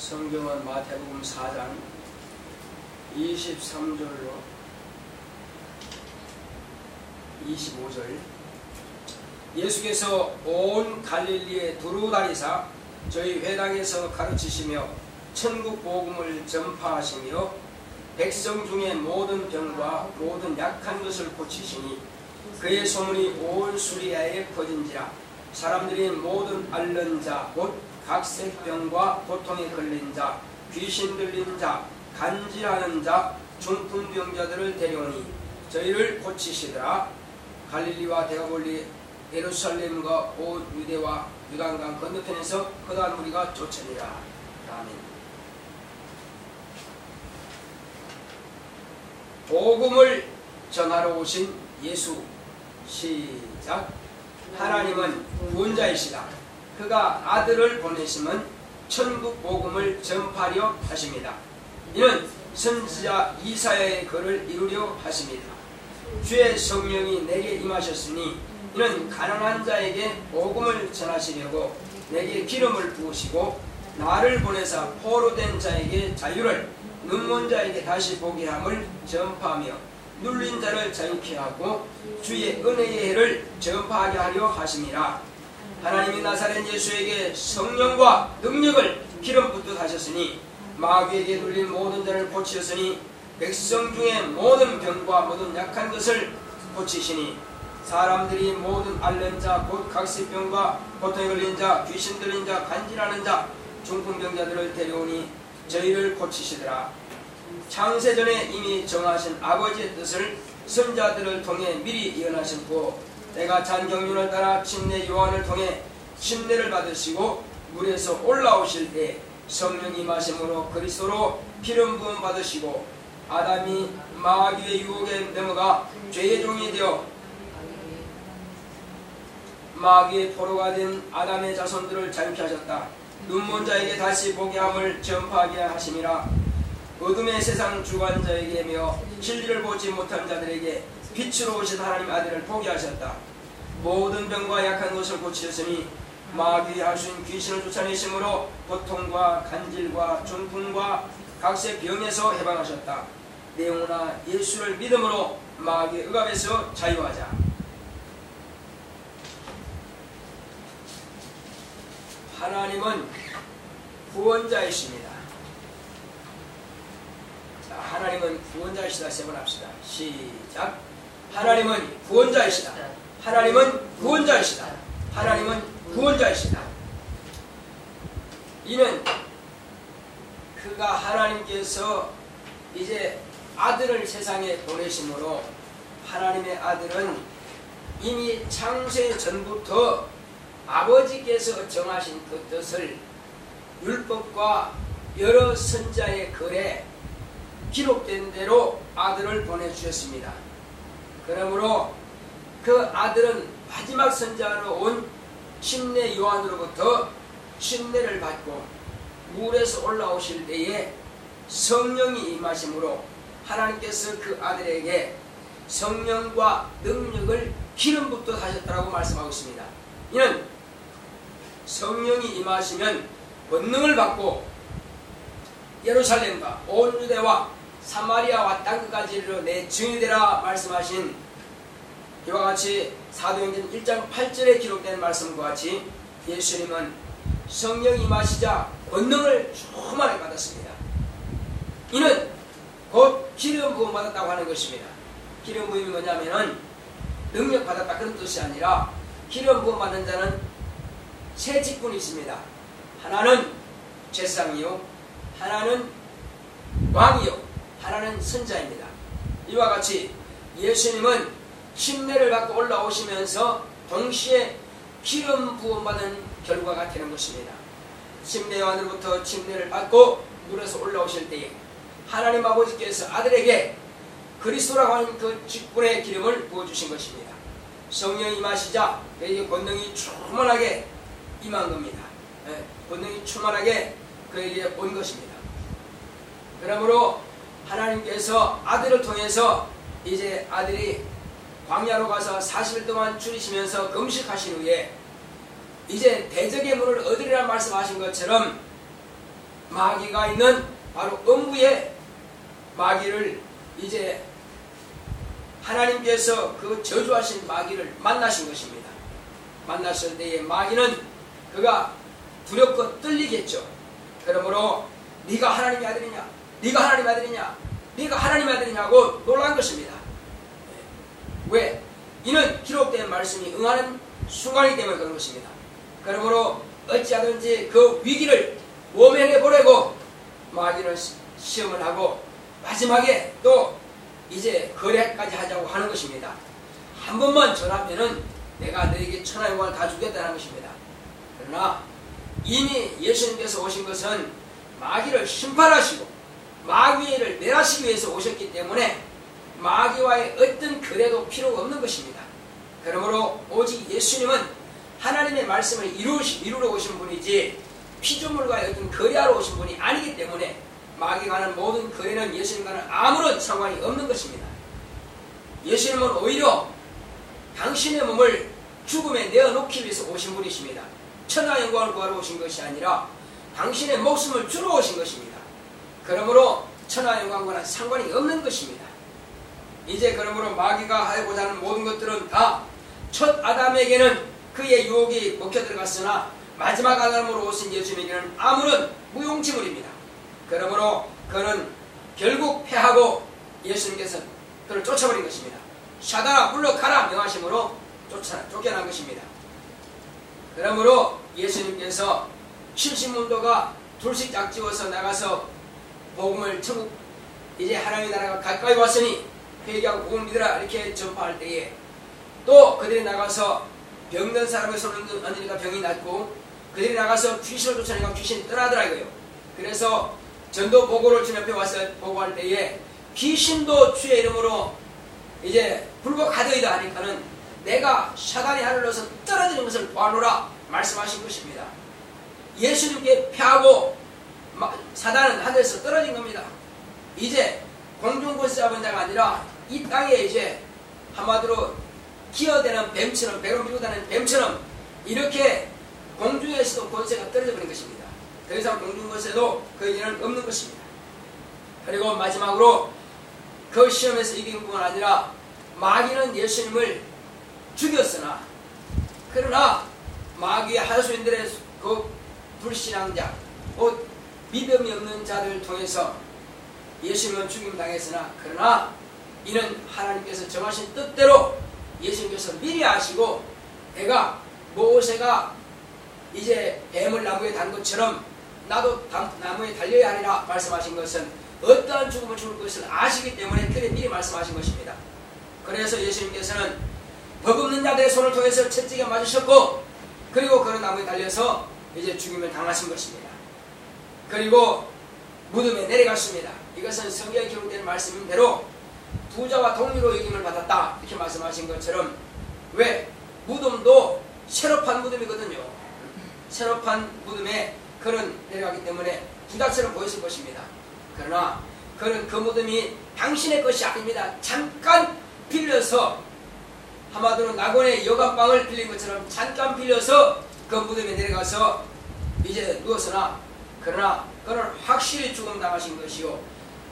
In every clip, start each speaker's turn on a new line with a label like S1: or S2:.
S1: 성경은 마태복음 4장 23절로 25절. 예수께서 온 갈릴리에 두루 다니사 저희 회당에서 가르치시며 천국 복음을 전파하시며 백성 중에 모든 병과 모든 약한 것을 고치시니 그의 소문이 온 수리아에 퍼진지라. 사람들이 모든 앓는 자 곧 각색병과 고통에 걸린 자, 귀신 들린 자, 간질하는 자, 중풍병자들을 데려오니 저희를 고치시더라. 갈릴리와 데가볼리, 예루살렘과 온 유대와 유단강 건너편에서 거대한 무리가 쫓으니라. 아멘. 복음을 전하러 오신 예수. 시작. 하나님은 구원자이시다. 그가 아들을 보내심은 천국 복음을 전파하려 하십니다. 이는 선지자 이사야의 글을 이루려 하십니다. 주의 성령이 내게 임하셨으니 이는 가난한 자에게 복음을 전하시려고 내게 기름을 부으시고 나를 보내사 포로된 자에게 자유를, 눈먼 자에게 다시 보게 함을 전파하며 눌린 자를 자유케 하고 주의 은혜의 해를 전파하게 하려 하심이라. 하나님이 나사렛 예수에게 성령과 능력을 기름 붓듯 하셨으니 마귀에게 눌린 모든 자를 고치셨으니 백성 중에 모든 병과 모든 약한 것을 고치시니 사람들이 모든 앓는 자 곧 각색병과 고통에 걸린 자, 귀신 들린 자, 간질하는 자, 중풍병자들을 데려오니 저희를 고치시더라. 창세전에 이미 정하신 아버지의 뜻을 선자들을 통해 미리 예언하셨고 내가 잔경륜을 따라 침례 요한을 통해 침례를 받으시고 물에서 올라오실 때 성령이 임하심으로 그리스도로 기름 부음 받으시고 아담이 마귀의 유혹에 넘어가 죄의 종이 되어 마귀의 포로가 된 아담의 자손들을 자유케 하셨다. 눈먼 자에게 다시 보게 함을 전파하게 하심이라. 어둠의 세상 주관자에게며 진리를 보지 못한 자들에게 빛으로 오신 하나님 아들을 보게 하셨다. 모든 병과 약한 것을 고치셨으니 마귀의 할 수 있는 귀신을 쫓아내심으로 고통과 간질과 중풍과 각색 병에서 해방하셨다. 내오나 예수를 믿음으로 마귀의 억압에서 자유하자. 하나님은 구원자이십니다. 자, 하나님은 구원자이시다. 세 번 합시다. 시작. 하나님은 구원자이시다. 하나님은 구원자이시다. 하나님은 구원자이시다. 이는 그가 하나님께서 이제 아들을 세상에 보내심으로 하나님의 아들은 이미 창세 전부터 아버지께서 정하신 그 뜻을 율법과 여러 선자의 글에 기록된 대로 아들을 보내주셨습니다. 그러므로 그 아들은 마지막 선자로 온 침례 요한으로부터 침례를 받고 물에서 올라오실 때에 성령이 임하심으로 하나님께서 그 아들에게 성령과 능력을 기름 붓듯 하셨다고 말씀하고 있습니다. 이는 성령이 임하시면 권능을 받고 예루살렘과 온 유대와 사마리아와 땅끝까지 이르러 내 증인이 되라 말씀하신 이와 같이 사도행전 1장 8절에 기록된 말씀과 같이 예수님은 성령이 임하시자 권능을 충만하게 받았습니다. 이는 곧 기름 부음 받았다고 하는 것입니다. 기름 부음이 뭐냐면은 능력 받았다 그런 뜻이 아니라 기름 부음 받는 자는 세 직분이 있습니다. 하나는 제사장이요, 하나는 왕이요, 하나는 선자입니다. 이와 같이 예수님은 침례를 받고 올라오시면서 동시에 기름 부음 받은 결과가 되는 것입니다. 침례 요한으로부터 침례를 받고 물에서 올라오실 때에 하나님 아버지께서 아들에게 그리스도라고 하는 그 직분의 기름을 부어주신 것입니다. 성령이 임하시자 그에게 권능이 충만하게 임한 겁니다. 권능이 충만하게 그에게 온 것입니다. 그러므로 하나님께서 아들을 통해서 이제 아들이 광야로 가서 40일 동안 줄이시면서 금식하신 후에 이제 대적의 문을 얻으리라 말씀하신 것처럼 마귀가 있는 바로 음부의 마귀를 이제 하나님께서 그 저주하신 마귀를 만나신 것입니다. 만났을 때에 마귀는 그가 두렵고 떨리겠죠. 그러므로 네가 하나님의 아들이냐? 네가 하나님의 아들이냐? 네가 하나님의 아들이냐고 놀란 것입니다. 왜? 이는 기록된 말씀이 응하는 순간이기 때문에 그런 것입니다. 그러므로 어찌하든지 그 위기를 모면해 보려고 마귀는 시험을 하고 마지막에 또 이제 거래까지 하자고 하는 것입니다. 한 번만 전하면은 내가 너에게 천하 영광을 다 주겠다는 것입니다. 그러나 이미 예수님께서 오신 것은 마귀를 심판하시고 마귀를 멸하시기 위해서 오셨기 때문에 마귀와의 어떤 거래도 필요가 없는 것입니다. 그러므로 오직 예수님은 하나님의 말씀을 이루러 오신 분이지 피조물과의 어떤 거래하러 오신 분이 아니기 때문에 마귀가 하는 모든 거래는 예수님과는 아무런 상관이 없는 것입니다. 예수님은 오히려 당신의 몸을 죽음에 내어놓기 위해서 오신 분이십니다. 천하 영광을 구하러 오신 것이 아니라 당신의 목숨을 주러 오신 것입니다. 그러므로 천하 영광과는 상관이 없는 것입니다. 이제 그러므로 마귀가 하고자 하는 모든 것들은 다 첫 아담에게는 그의 유혹이 먹혀 들어갔으나 마지막 아담으로 오신 예수님에게는 아무런 무용지물입니다. 그러므로 그는 결국 패하고 예수님께서 그를 쫓아버린 것입니다. 사단아 물러가라 명하심으로 쫓겨난 것입니다. 그러므로 예수님께서 70문도가 둘씩 짝지어서 나가서 복음을 천국 이제 하나님의 나라가 가까이 왔으니 회개하고 복음을 믿으라 이렇게 전파할 때에 또 그들이 나가서 병든 사람의 손을 얹으니까 병이 낫고 그들이 나가서 귀신을 쫓아내니까 귀신이 떠나더라 이거예요. 그래서 전도 보고를 주님 앞에 와서 보고할 때에 귀신도 주의 이름으로 이제 굴복하더이다 하니까는 내가 사단의 하늘로서 떨어지는 것을 보아노라 말씀하신 것입니다. 예수님께 패하고 사단은 하늘에서 떨어진 겁니다. 이제 공중권세 잡은 자가 아니라 이 땅에 이제 한마디로 기어대는 뱀처럼 배로 밀고 다니는 뱀처럼 이렇게 공중에서도 권세가 떨어져 버린 것입니다. 더 이상 공중권세도 그에게는 없는 것입니다. 그리고 마지막으로 그 시험에서 이긴 뿐만 아니라 마귀는 예수님을 죽였으나 그러나 마귀의 하수인들의 그 불신앙자 곧 믿음이 없는 자들을 통해서 예수님은 죽임당했으나 그러나 이는 하나님께서 정하신 뜻대로 예수님께서 미리 아시고 내가 모세가 이제 뱀을 나무에 단 것처럼 나도 나무에 달려야 하리라 말씀하신 것은 어떠한 죽음을 죽을 것을 아시기 때문에 그래 미리 말씀하신 것입니다. 그래서 예수님께서는 버금는 자들의 손을 통해서 채찍에 맞으셨고 그리고 그런 나무에 달려서 이제 죽임을 당하신 것입니다. 그리고 무덤에 내려갔습니다. 이것은 성경에 기록된 말씀인 대로 부자와 동리로 여김을 받았다 이렇게 말씀하신 것처럼 왜? 무덤도 새로 판 무덤이거든요. 새로 판 무덤에 그는 내려가기 때문에 부자처럼 보였을 것입니다. 그러나 그는 그 무덤이 당신의 것이 아닙니다. 잠깐 빌려서 한마디로 낙원의 여관방을 빌린 것처럼 잠깐 빌려서 그 무덤에 내려가서 이제 누웠으나 그러나 그는 확실히 죽음 당하신 것이요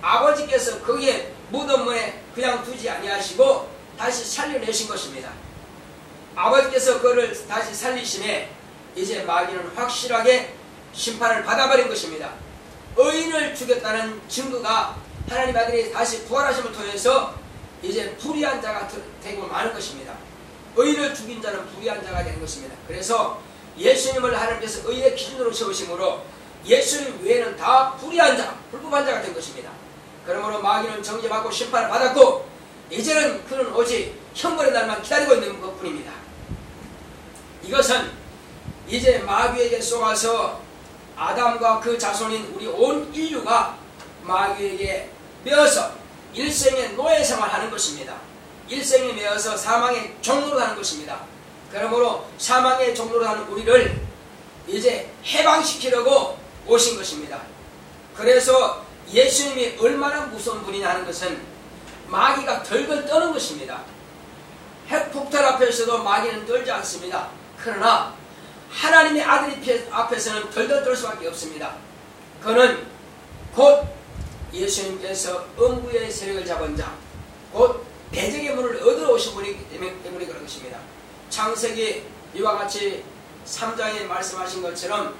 S1: 아버지께서 거기에 무덤문에 그냥 두지 아니하시고 다시 살려내신 것입니다. 아버지께서 그를 다시 살리심에 이제 마귀는 확실하게 심판을 받아버린 것입니다. 의인을 죽였다는 증거가 하나님 아들이 다시 부활하심을 통해서 이제 불의한 자가 되고 마는 것입니다. 의인을 죽인 자는 불의한 자가 되는 것입니다. 그래서 예수님을 하나님께서 의의 기준으로 세우심으로 예수님 외에는 다 불의한 자, 불법한 자가 된 것입니다. 그러므로 마귀는 정죄받고 심판을 받았고 이제는 그는 오직 형벌의 날만 기다리고 있는 것뿐입니다. 이것은 이제 마귀에게 속아서 아담과 그 자손인 우리 온 인류가 마귀에게 매어서 일생의 노예 생활하는 것입니다. 일생에 매어서 사망의 종로로 하는 것입니다. 그러므로 사망의 종로로 하는 우리를 이제 해방시키려고 오신 것입니다. 그래서 예수님이 얼마나 무서운 분이냐 하는 것은 마귀가 덜덜 떠는 것입니다. 핵폭탄 앞에서도 마귀는 떨지 않습니다. 그러나 하나님의 아들 앞에서는 덜덜 떨 수밖에 없습니다. 그는 곧 예수님께서 음부의 세력을 잡은 자, 곧 대적의 문을 얻으러 오신 분이기 때문에 그런 것입니다. 창세기 이와 같이 3장에 말씀하신 것처럼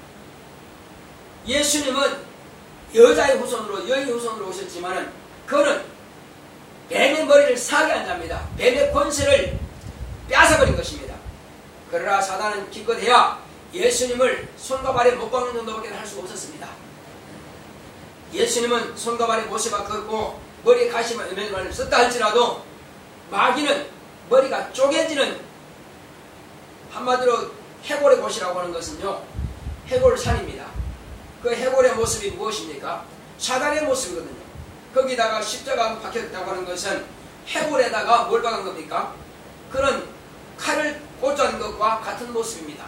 S1: 예수님은 여자의 후손으로 여인의 후손으로 오셨지만은 그는 뱀의 머리를 사게 한 자입니다. 뱀의 권세를 빼앗아버린 것입니다. 그러나 사단은 기껏해야 예수님을 손과 발에 못 박는 정도밖에 할 수가 없었습니다. 예수님은 손과 발에 못이 박혔고 머리에 가시를 썼다 할지라도 마귀는 머리가 쪼개지는, 한마디로 해골의 곳이라고 하는 것은요, 해골산입니다. 그 해골의 모습이 무엇입니까? 사단의 모습이거든요. 거기다가 십자가가 박혔다고 하는 것은 해골에다가 뭘 박은 겁니까? 그런 칼을 꽂은 것과 같은 모습입니다.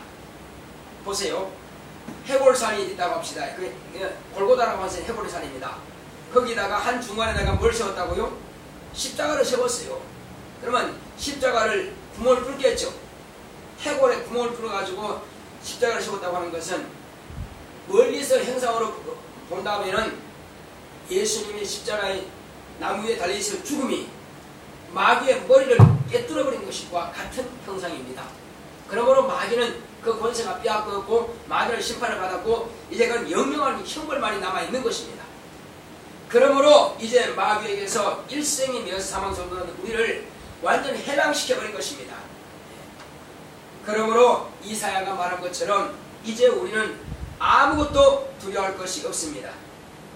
S1: 보세요. 해골산이 있다고 합시다. 골고다라고 하는 해골의 산입니다. 거기다가 한 중간에다가 뭘 세웠다고요? 십자가를 세웠어요. 그러면 십자가를 구멍을 뚫겠죠. 해골에 구멍을 뚫어가지고 십자가를 세웠다고 하는 것은 멀리서 형상으로 본다면은 예수님이 십자가의 나무 위에 달려있을 죽음이 마귀의 머리를 깨뚫어버린 것과 같은 형상입니다. 그러므로 마귀는 그 권세가 빼앗겼고 마귀를 심판을 받았고 이제 그런 영영한 형벌만이 남아있는 것입니다. 그러므로 이제 마귀에게서 일생이 메어서 사망선고하는 우리를 완전히 해방시켜버린 것입니다. 그러므로 이사야가 말한 것처럼 이제 우리는 아무것도 두려워할 것이 없습니다.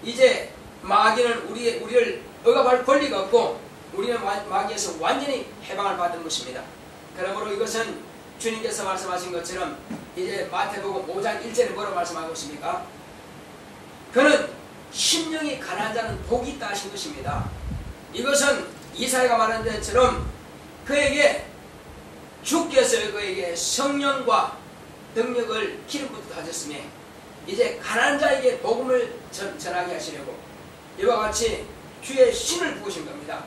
S1: 이제 마귀는 우리를 억압할 권리가 없고 우리는 마귀에서 완전히 해방을 받은 것입니다. 그러므로 이것은 주님께서 말씀하신 것처럼 이제 마태복음 5장 1절에 뭐라고 말씀하고 있습니까? 그는 심령이 가난한 자는 복이 있다 하신 것입니다. 이것은 이사야가 말한 것처럼 그에게 주께서 그에게 성령과 능력을 기름 부터 하셨으며 이제 가난한 자에게 복음을 전하게 하시려고 이와 같이 주의 신을 부으신 겁니다.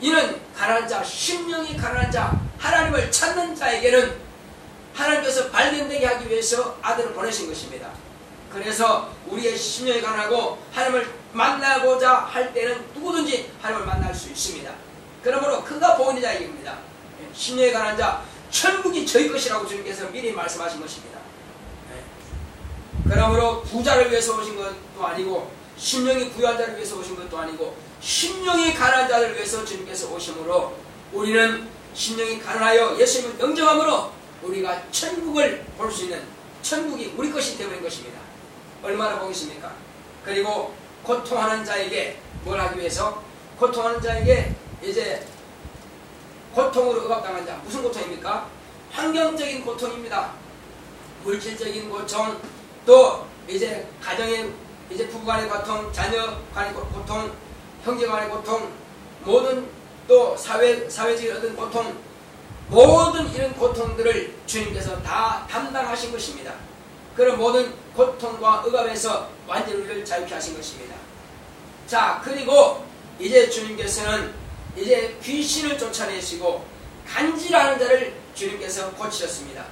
S1: 이는 가난한 자, 심령이 가난한 자, 하나님을 찾는 자에게는 하나님께서 발견되게 하기 위해서 아들을 보내신 것입니다. 그래서 우리의 심령이 가난하고 하나님을 만나고자 할 때는 누구든지 하나님을 만날 수 있습니다. 그러므로 그가 복인 자 얘기입니다. 심령이 가난한 자, 천국이 저희 것이라고 주님께서 미리 말씀하신 것입니다. 그러므로 부자를 위해서 오신 것도 아니고 심령이 부유한 자를 위해서 오신 것도 아니고 심령이 가난한 자를 위해서 주님께서 오심으로 우리는 심령이 가난하여 예수님을 영접함으로 우리가 천국을 볼 수 있는, 천국이 우리 것이 되어버린 것입니다. 얼마나 보겠습니까? 그리고 고통하는 자에게 뭘 하기 위해서? 고통하는 자에게 이제 고통으로 억압당한 자, 무슨 고통입니까? 환경적인 고통입니다. 물질적인 고통, 또 이제 가정의 이제 부부간의 고통, 자녀 간의 고통, 형제 간의 고통, 모든 또 사회적인 어떤 고통, 모든 이런 고통들을 주님께서 다 담당하신 것입니다. 그런 모든 고통과 억압에서 완전히 우리를 자유케 하신 것입니다. 자, 그리고 이제 주님께서는 이제 귀신을 쫓아내시고 간질하는 자를 주님께서 고치셨습니다.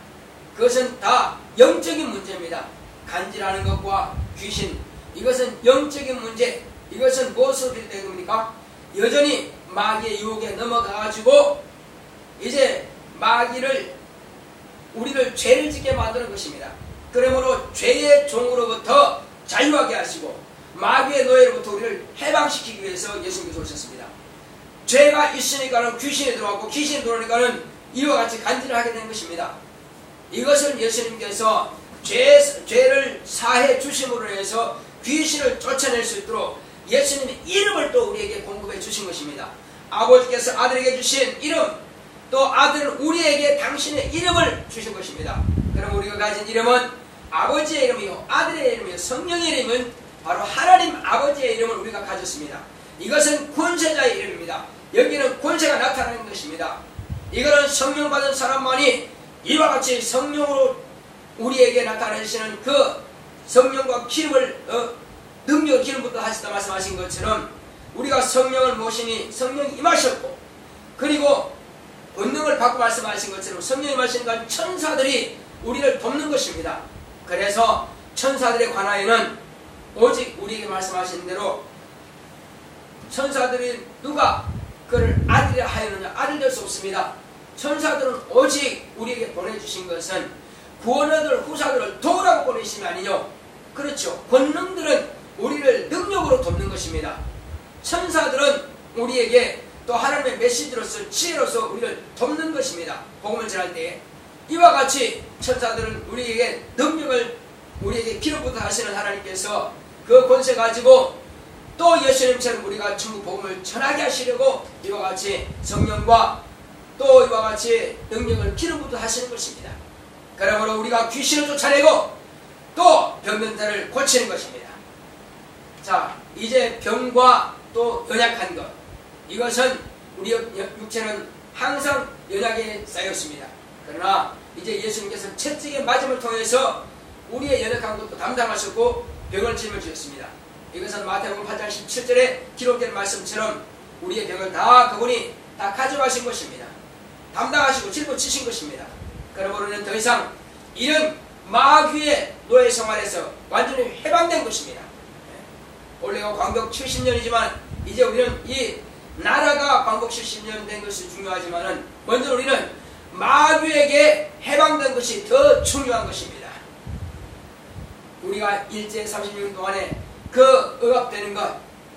S1: 그것은 다 영적인 문제입니다. 간질하는 것과 귀신, 이것은 영적인 문제. 이것은 무엇으로 비롯된 겁니까? 여전히 마귀의 유혹에 넘어가가지고 이제 마귀를, 우리를 죄를 짓게 만드는 것입니다. 그러므로 죄의 종으로부터 자유하게 하시고 마귀의 노예로부터 우리를 해방시키기 위해서 예수님께서 오셨습니다. 죄가 있으니까는 귀신이 들어왔고 귀신이 들어오니까는 이와 같이 간질을 하게 된 것입니다. 이것을 예수님께서 죄를 사해 주심으로 해서 귀신을 쫓아낼 수 있도록 예수님의 이름을 또 우리에게 공급해 주신 것입니다. 아버지께서 아들에게 주신 이름, 또 아들은 우리에게 당신의 이름을 주신 것입니다. 그럼 우리가 가진 이름은 아버지의 이름이요, 아들의 이름이요, 성령의 이름은 바로 하나님 아버지의 이름을 우리가 가졌습니다. 이것은 권세자의 이름입니다. 여기는 권세가 나타나는 것입니다. 이거는 성령 받은 사람만이 이와 같이 성령으로 우리에게 나타내시는 그 성령과 기름을 능력을 기름부터 하시다 말씀하신 것처럼 우리가 성령을 모시니 성령이 임하셨고, 그리고 권능을 받고 말씀하신 것처럼 성령이 임하신 건 천사들이 우리를 돕는 것입니다. 그래서 천사들에 관하여는 오직 우리에게 말씀하신 대로 천사들이 누가 그를 아들이라 하였느냐? 아들 될 수 없습니다. 천사들은 오직 우리에게 보내주신 것은 구원을 후사들을 도우라고 보내심이 아니뇨. 그렇죠. 권능들은 우리를 능력으로 돕는 것입니다. 천사들은 우리에게 또 하나님의 메시지로서 지혜로서 우리를 돕는 것입니다. 복음을 전할 때에 이와 같이 천사들은 우리에게 능력을 우리에게 기름부터 하시는 하나님께서 그 권세 가지고 또 예수님처럼 우리가 천국 복음을 전하게 하시려고 이와 같이 성령과 또 이와 같이 능력을 기름부터 하시는 것입니다. 그러므로 우리가 귀신을 쫓아내고 또 병든 자를 고치는 것입니다. 자, 이제 병과 또 연약한 것, 이것은 우리 육체는 항상 연약에 쌓였습니다. 그러나 이제 예수님께서 채찍의 맞음을 통해서 우리의 연약한 것도 담당하셨고 병을 짊어 주셨습니다. 이것은 마태복음 8장 17절에 기록된 말씀처럼 우리의 병을 다 그분이 다 가져가신 것입니다. 담당하시고 짊어지신 것입니다. 그러므로 우리는 더 이상 이런 마귀의 노예 생활에서 완전히 해방된 것입니다. 원래가 광복 70년이지만 이제 우리는 이 나라가 광복 70년 된 것이 중요하지만은 먼저 우리는 마귀에게 해방된 것이 더 중요한 것입니다. 우리가 일제 36년 동안에 그 억압되는 것,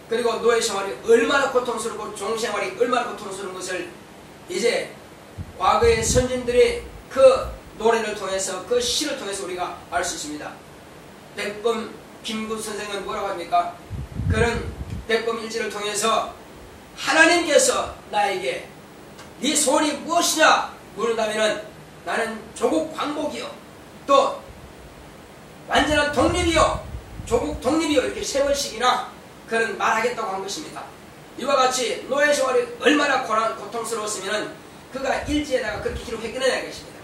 S1: 그리고 노예 생활이 얼마나 고통스럽고 종생활이 얼마나 고통스러운 것을 이제 과거의 선진들의 그 노래를 통해서 그 시를 통해서 우리가 알 수 있습니다. 백범 김구 선생은 뭐라고 합니까? 그런 백범 일지를 통해서 하나님께서 나에게 네 소원이 무엇이냐 물은다면은 나는 조국 광복이요, 또 완전한 독립이요, 조국 독립이요, 이렇게 세 번씩이나 그런 말하겠다고 한 것입니다. 이와 같이 노예 생활이 얼마나 고통스러웠으면 그가 일지에다가 그렇게 기록했겠느냐 이것입니다.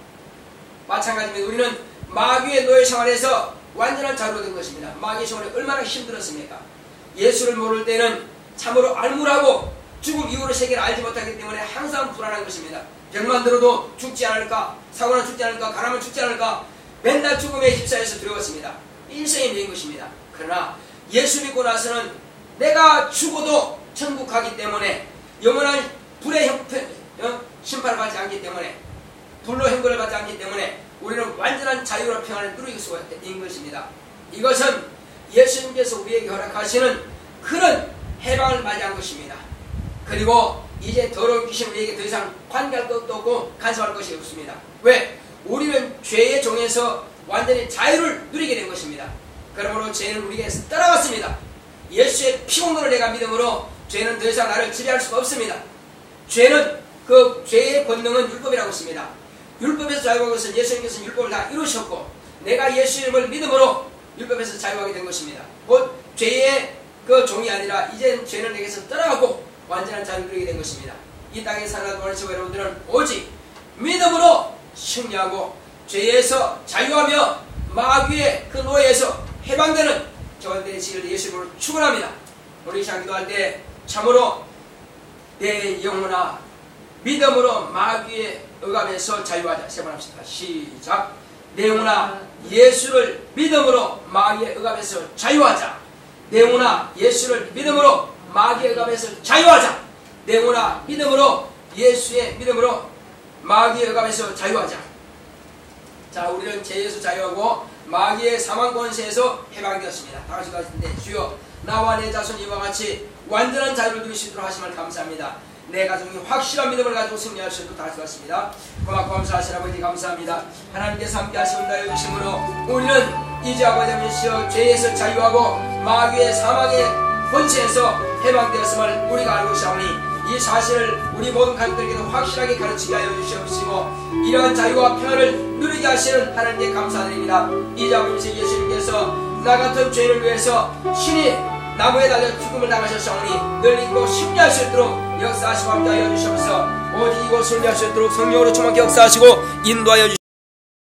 S1: 마찬가지로 우리는 마귀의 노예 생활에서 완전한 자유로 된 것입니다. 마귀의 생활이 얼마나 힘들었습니까? 예수를 모를 때는 참으로 알무라고 죽음 이후의 세계를 알지 못하기 때문에 항상 불안한 것입니다. 병만 들어도 죽지 않을까, 사고나 죽지 않을까, 가라면 죽지 않을까, 맨날 죽음에 휩싸여서 두려웠습니다. 일생이 된 것입니다. 그러나 예수 믿고 나서는 내가 죽어도 천국 가기 때문에 영원한 불의 심판을 받지 않기 때문에, 불로 형벌을 받지 않기 때문에 우리는 완전한 자유와 평안을 누릴 수가 있는 것입니다. 이것은 예수님께서 우리에게 허락하시는 그런 해방을 맞이한 것입니다. 그리고 이제 더러운 귀신 우리에게 더 이상 관계할 것도 없고 간섭할 것이 없습니다. 왜? 우리는 죄의 종에서 완전히 자유를 누리게 된 것입니다. 그러므로 죄는 우리에게 떠나갔습니다. 예수의 피공로를 내가 믿음으로 죄는 더 이상 나를 지배할 수가 없습니다. 죄는 그 죄의 권능은 율법이라고 했습니다. 율법에서 자유하는 것은 예수님께서 율법을 다 이루셨고 내가 예수님을 믿음으로 율법에서 자유하게 된 것입니다. 곧 죄의 그 종이 아니라 이젠 죄는 내게서 떠나가고 완전한 자유를 누리게 된 것입니다. 이 땅에 살아가는 원하시고 여러분들은 오직 믿음으로 승리하고 죄에서 자유하며 마귀의 그 노예에서 해방되는 저들의 지혜를 예수님으로 축원합니다. 우리 이 시간 기도할 때 참으로 내 영혼아 믿음으로 마귀의 억압에서 자유하자. 세 번 합시다. 시작. 내 영혼아 예수를 믿음으로 마귀의 억압에서 자유하자. 내 영혼아 예수를 믿음으로 마귀의 억압에서 자유하자. 내 영혼아 믿음으로 예수의 믿음으로 마귀의 억압에서 자유하자. 자, 우리는 죄에서 자유하고 마귀의 사망 권세에서 해방되었습니다. 다 같이 가시는데 주여 나와 내 자손 이와 같이 완전한 자유를 누릴 수 있도록 하심을 감사합니다. 내 가정이 확실한 믿음을 가지고 승리할 수 있도록 다 같이 갔습니다. 고맙고 감사하신 아버지 감사합니다. 하나님께서 함께 하시온다 여주심으로 우리는 이제 아버지 하면서 죄에서 자유하고 마귀의 사망의 권세에서 해방되었음을 우리가 알고 있사오니 이 사실을 우리 모든 가족들에게도 확실하게 가르치게 하여 주시옵시고 이러한 자유와 평안을 누리게 하시는 하나님께 감사드립니다. 이제 아버지 예수님께서 나 같은 죄인을 위해서 신이 나무에 달려 죽음을 당하셨사오니 늘 잊고 승리할 수 있도록 역사하시고 함께 하여 주시옵소서. 오직 이곳 승리할 수 있도록 성령으로 충만케 역사하시고 인도하여 주시옵소서.